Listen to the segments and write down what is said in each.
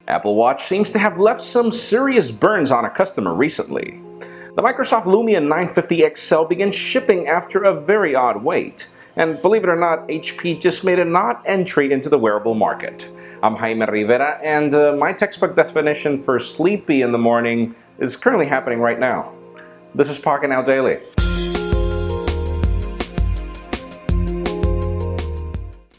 Apple Watch seems to have left some serious burns on a customer recently. The Microsoft Lumia 950 XL began shipping after a very odd wait. And believe it or not, HP just made an odd entry into the wearable market. I'm Jaime Rivera, and my textbook definition for sleepy in the morning is currently happening right now. This is Pocketnow Daily.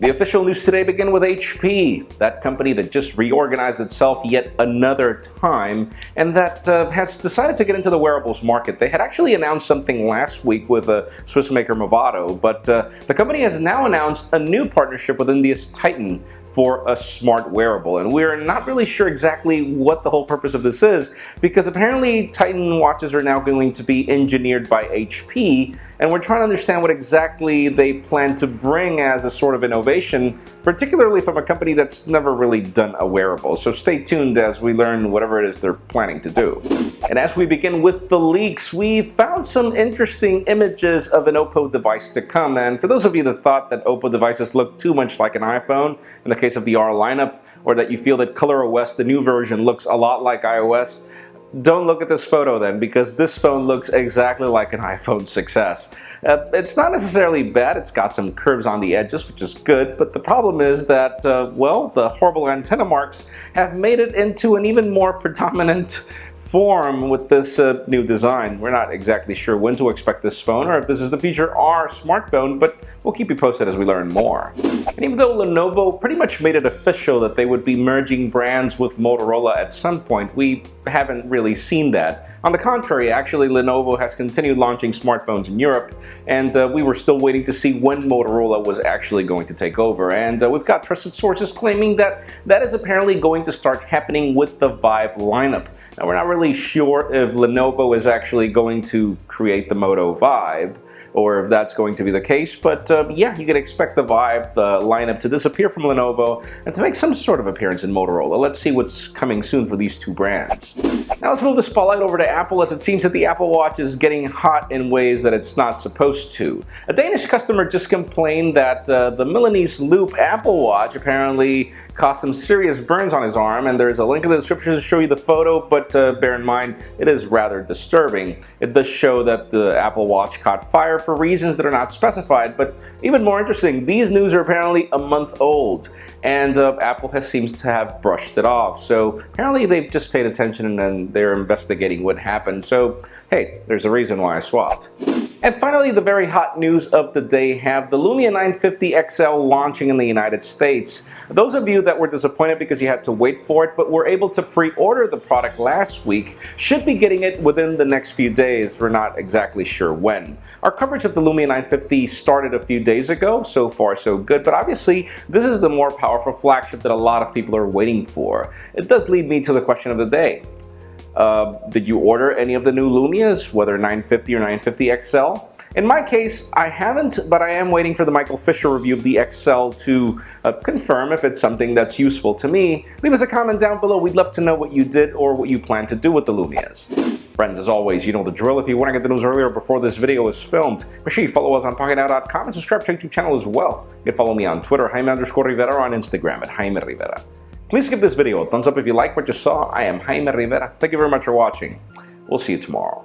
The official news today begin with HP, that company that just reorganized itself yet another time and that has decided to get into the wearables market. They had actually announced something last week with Swiss maker Movato, but the company has now announced a new partnership with India's Titan for a smart wearable, and we're not really sure exactly what the whole purpose of this is, because apparently Titan watches are now going to be engineered by HP, and we're trying to understand what exactly they plan to bring as a sort of innovation, particularly from a company that's never really done a wearable. So stay tuned as we learn whatever it is they're planning to do. And as we begin with the leaks, we found some interesting images of an Oppo device to come, and for those of you that thought that Oppo devices look too much like an iPhone, in the case of the R lineup, or that you feel that ColorOS, the new version, looks a lot like iOS, don't look at this photo then, because this phone looks exactly like an iPhone 6s. It's not necessarily bad, it's got some curves on the edges, which is good, but the problem is that, well, the horrible antenna marks have made it into an even more predominant form with this new design. We're not exactly sure when to expect this phone or if this is the future R smartphone, but we'll keep you posted as we learn more. And even though Lenovo pretty much made it official that they would be merging brands with Motorola at some point, we haven't really seen that. On the contrary, actually, Lenovo has continued launching smartphones in Europe, and we were still waiting to see when Motorola was actually going to take over. And we've got trusted sources claiming that that is apparently going to start happening with the Vibe lineup. Now, we're not really sure if Lenovo is actually going to create the Moto Vibe, or if that's going to be the case, but yeah, you can expect the Vibe, the lineup, to disappear from Lenovo and to make some sort of appearance in Motorola. Let's see what's coming soon for these two brands. Now let's move the spotlight over to Apple, as it seems that the Apple Watch is getting hot in ways that it's not supposed to. A Danish customer just complained that the Milanese Loop Apple Watch apparently caused some serious burns on his arm, and there's a link in the description to show you the photo, but bear in mind, it is rather disturbing. It does show that the Apple Watch caught fire for reasons that are not specified, but even more interesting, these news are apparently a month old, and Apple seems to have brushed it off. So apparently they've just paid attention and they're investigating what happened. So hey, there's a reason why I swapped. And finally, the very hot news of the day have the Lumia 950 XL launching in the United States. Those of you that were disappointed because you had to wait for it but were able to pre-order the product last week should be getting it within the next few days. We're not exactly sure when. Our coverage of the Lumia 950 started a few days ago. So far so good, but obviously this is the more powerful flagship that a lot of people are waiting for. It does lead me to the question of the day. Did you order any of the new Lumias, whether 950 or 950 XL? In my case, I haven't, but I am waiting for the Michael Fisher review of the XL to confirm if it's something that's useful to me. Leave us a comment down below. We'd love to know what you did or what you plan to do with the Lumias. Friends, as always, you know the drill. If you want to get the news earlier before this video is filmed, make sure you follow us on Pocketnow.com and subscribe to our YouTube channel as well. You can follow me on Twitter, Jaime_Rivera, or on Instagram at Jaime Rivera. Please give this video a thumbs up if you like what you saw. I am Jaime Rivera. Thank you very much for watching. We'll see you tomorrow.